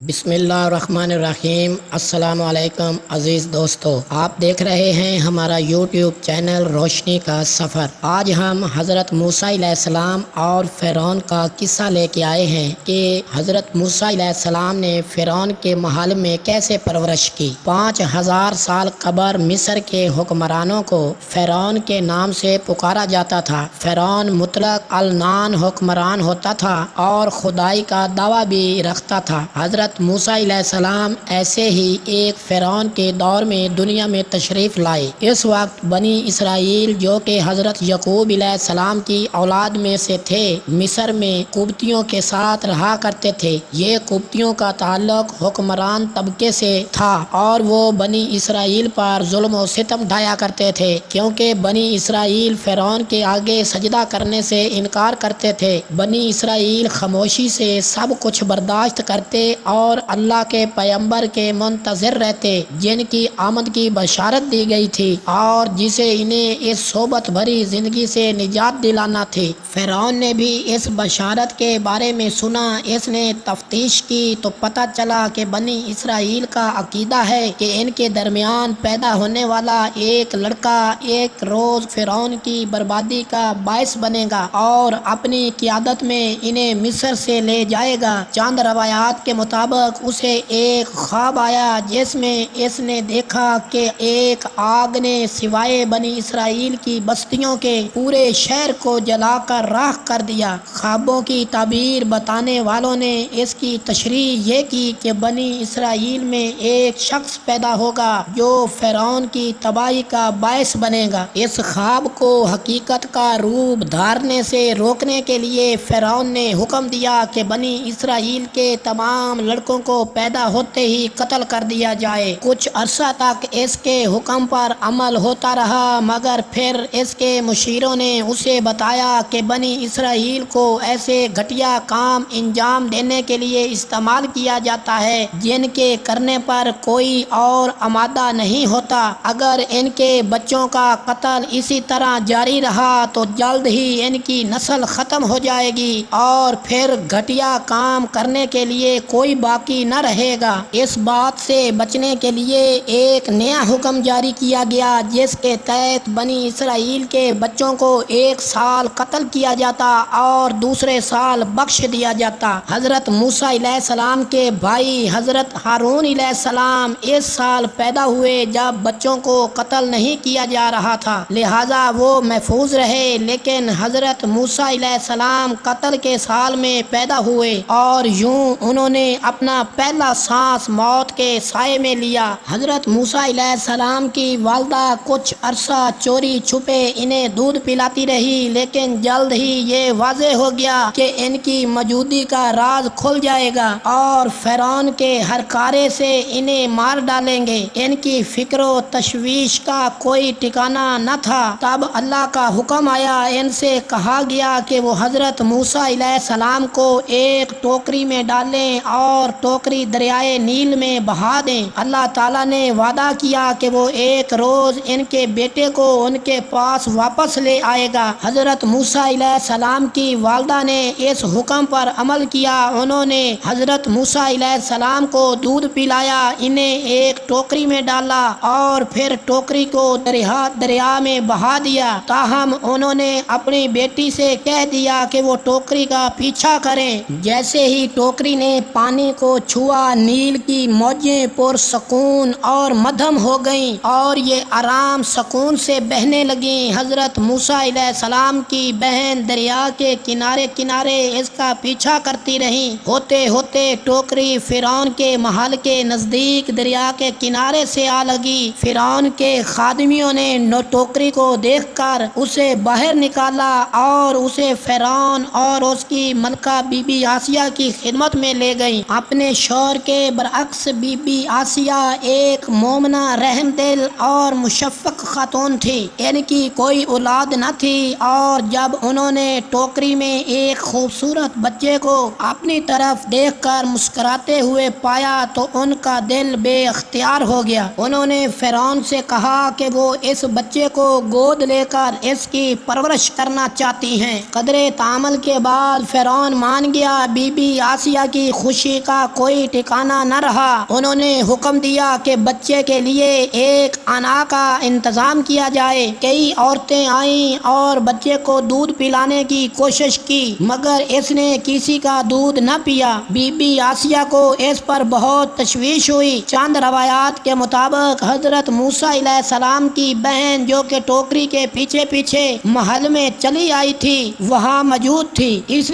بسم اللہ الرحمن الرحیم۔ السلام علیکم عزیز دوستو، آپ دیکھ رہے ہیں ہمارا یوٹیوب چینل روشنی کا سفر۔ آج ہم حضرت موسیٰ علیہ السلام اور فرعون کا قصہ لے کے آئے ہیں کہ حضرت موسیٰ علیہ السلام نے فرعون کے محل میں کیسے پرورش کی۔ 5000 سال قبل مصر کے حکمرانوں کو فرعون کے نام سے پکارا جاتا تھا۔ فرعون مطلق العنان حکمران ہوتا تھا اور خدائی کا دعویٰ بھی رکھتا تھا۔ حضرت موسیٰ علیہ السلام ایسے ہی ایک فرعون کے دور میں دنیا میں تشریف لائے۔ اس وقت بنی اسرائیل جو کہ حضرت یعقوب علیہ السلام کی اولاد میں سے تھے، مصر میں قبطیوں کے ساتھ رہا کرتے تھے۔ یہ قبطیوں کا تعلق حکمران طبقے سے تھا اور وہ بنی اسرائیل پر ظلم و ستم ڈھایا کرتے تھے، کیونکہ بنی اسرائیل فرعون کے آگے سجدہ کرنے سے انکار کرتے تھے۔ بنی اسرائیل خاموشی سے سب کچھ برداشت کرتے اور اللہ کے پیغمبر کے منتظر رہتے جن کی آمد کی بشارت دی گئی تھی اور جسے انہیں اس صحبت بھری زندگی سے نجات دلانا تھی۔ فرعون نے بھی اس بشارت کے بارے میں سنا۔ اس نے تفتیش کی تو پتہ چلا کہ بنی اسرائیل کا عقیدہ ہے کہ ان کے درمیان پیدا ہونے والا ایک لڑکا ایک روز فرعون کی بربادی کا باعث بنے گا اور اپنی قیادت میں انہیں مصر سے لے جائے گا۔ چند روایات کے مطابق اسے ایک خواب آیا جس میں اس نے دیکھا کہ ایک آگ نے سوائے بنی اسرائیل کی بستیوں کے پورے شہر کو جلا کر راکھ کر دیا۔ خوابوں کی تعبیر بتانے والوں نے اس کی تشریح یہ کی کہ بنی اسرائیل میں ایک شخص پیدا ہوگا جو فرعون کی تباہی کا باعث بنے گا۔ اس خواب کو حقیقت کا روپ دھارنے سے روکنے کے لیے فرعون نے حکم دیا کہ بنی اسرائیل کے تمام لڑکوں کو پیدا ہوتے ہی قتل کر دیا جائے۔ کچھ عرصہ تک اس کے حکم پر عمل ہوتا رہا، مگر پھر اس کے مشیروں نے اسے بتایا کہ بنی اسرائیل کو ایسے گھٹیا کام انجام دینے کے لیے استعمال کیا جاتا ہے جن کے کرنے پر کوئی اور آمادہ نہیں ہوتا۔ اگر ان کے بچوں کا قتل اسی طرح جاری رہا تو جلد ہی ان کی نسل ختم ہو جائے گی اور پھر گھٹیا کام کرنے کے لیے کوئی باقی نہ رہے گا۔ اس بات سے بچنے کے لیے ایک نیا حکم جاری کیا گیا جس کے تحت بنی اسرائیل کے بچوں کو 1 سال قتل کیا جاتا اور دوسرے سال بخش دیا جاتا۔ حضرت موسیٰ علیہ السلام کے بھائی حضرت ہارون علیہ السلام اس سال پیدا ہوئے جب بچوں کو قتل نہیں کیا جا رہا تھا، لہذا وہ محفوظ رہے، لیکن حضرت موسیٰ علیہ السلام قتل کے سال میں پیدا ہوئے اور یوں انہوں نے اپنا پہلا سانس موت کے سائے میں لیا۔ حضرت موسیٰ علیہ السلام کی والدہ کچھ عرصہ چوری چھپے انہیں دودھ پلاتی رہی، لیکن جلد ہی یہ واضح ہو گیا کہ ان کی موجودگی کا راز کھل جائے گا اور فرعون کے ہر کارے سے انہیں مار ڈالیں گے۔ ان کی فکر و تشویش کا کوئی ٹھکانہ نہ تھا۔ تب اللہ کا حکم آیا، ان سے کہا گیا کہ وہ حضرت موسیٰ علیہ السلام کو ایک ٹوکری میں ڈالیں اور ٹوکری دریائے نیل میں بہا دیں۔ اللہ تعالیٰ نے وعدہ کیا کہ وہ ایک روز ان کے بیٹے کو ان کے پاس واپس لے آئے گا۔ حضرت موسیٰ علیہ السلام کی والدہ نے اس حکم پر عمل کیا۔ انہوں نے حضرت موسیٰ علیہ السلام کو دودھ پلایا، انہیں ایک ٹوکری میں ڈالا اور پھر ٹوکری کو دریا میں بہا دیا۔ تاہم انہوں نے اپنی بیٹی سے کہہ دیا کہ وہ ٹوکری کا پیچھا کریں۔ جیسے ہی ٹوکری نے پانی کو چھوا، نیل کی موجیں پرسکون اور مدھم ہو گئیں اور یہ آرام سکون سے بہنے لگیں۔ حضرت موسیٰ علیہ السلام کی بہن دریا کے کنارے کنارے اس کا پیچھا کرتی رہیں۔ ہوتے ہوتے ٹوکری فرعون کے محل کے نزدیک دریا کے کنارے سے آ لگی۔ فرعون کے خادمیوں نے ٹوکری کو دیکھ کر اسے باہر نکالا اور اسے فرعون اور اس کی ملکہ بی بی آسیہ کی خدمت میں لے گئیں۔ اپنے شوہر کے برعکس بی بی آسیہ ایک مومنہ، رحم دل اور مشفق خاتون تھی۔ ان کی کوئی اولاد نہ تھی اور جب انہوں نے ٹوکری میں ایک خوبصورت بچے کو اپنی طرف دیکھ کر مسکراتے ہوئے پایا تو ان کا دل بے اختیار ہو گیا۔ انہوں نے فرعون سے کہا کہ وہ اس بچے کو گود لے کر اس کی پرورش کرنا چاہتی ہیں۔ قدرے تعامل کے بعد فرعون مان گیا۔ بی بی آسیہ کی خوشی کا کوئی ٹھکانہ نہ رہا۔ انہوں نے حکم دیا کہ بچے کے لیے ایک انا کا انتظام کیا جائے۔ کئی عورتیں آئیں اور بچے کو دودھ پلانے کی کوشش کی مگر اس نے کسی کا دودھ نہ پیا۔ بی بی آسیہ کو اس پر بہت تشویش ہوئی۔ چند روایات کے مطابق حضرت موسیٰ علیہ السلام کی بہن جو کہ ٹوکری کے پیچھے پیچھے محل میں چلی آئی تھی وہاں موجود تھی۔ اس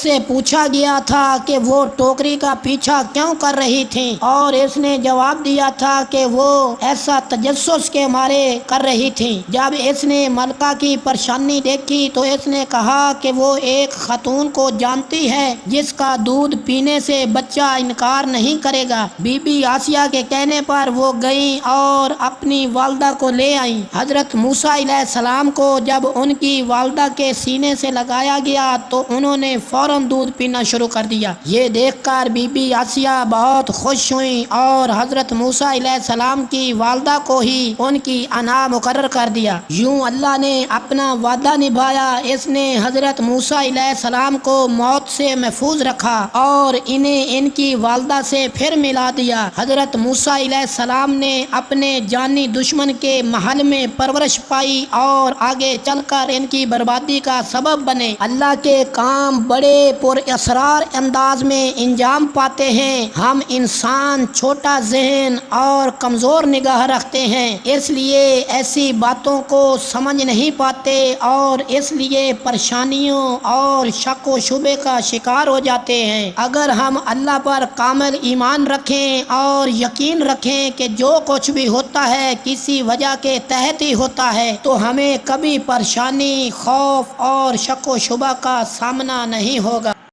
سے پوچھا گیا تھا کہ وہ ٹوکری کا پیچھا کیوں کر رہی تھی اور اس نے جواب دیا تھا کہ وہ ایسا تجسس کے مارے کر رہی تھی۔ جب اس نے ملکہ کی پریشانی دیکھی تو اس نے کہا کہ وہ ایک خاتون کو جانتی ہے جس کا دودھ پینے سے بچہ انکار نہیں کرے گا۔ بی بی آسیہ کے کہنے پر وہ گئیں اور اپنی والدہ کو لے آئیں۔ حضرت موسیٰ علیہ السلام کو جب ان کی والدہ کے سینے سے لگایا گیا تو انہوں نے فوراً دودھ پینا شروع کر دیا۔ یہ دیکھ کر بی بی آسیہ بہت خوش ہوئیں اور حضرت موسیٰ علیہ السلام کی والدہ کو ہی ان کی انا مقرر کر دیا۔ یوں اللہ نے اپنا وعدہ نبھایا۔ اس نے حضرت موسیٰ علیہ السلام کو موت سے محفوظ رکھا اور انہیں ان کی والدہ سے پھر ملا دیا۔ حضرت موسیٰ علیہ السلام نے اپنے جانی دشمن کے محل میں پرورش پائی اور آگے چل کر ان کی بربادی کا سبب بنے۔ اللہ کے کام بڑے پر اسرار انداز میں انجام پاتے ہیں۔ ہم انسان چھوٹا ذہن اور کمزور نگاہ رکھتے ہیں، اس لیے ایسی باتوں کو سمجھ نہیں پاتے اور اس لیے پریشانیوں اور شک و شبے کا شکار ہو جاتے ہیں۔ اگر ہم اللہ پر کامل ایمان رکھیں اور یقین رکھیں کہ جو کچھ بھی ہوتا ہے کسی وجہ کے تحت ہی ہوتا ہے تو ہمیں کبھی پریشانی، خوف اور شک و شبہ کا سامنا نہیں ہوگا۔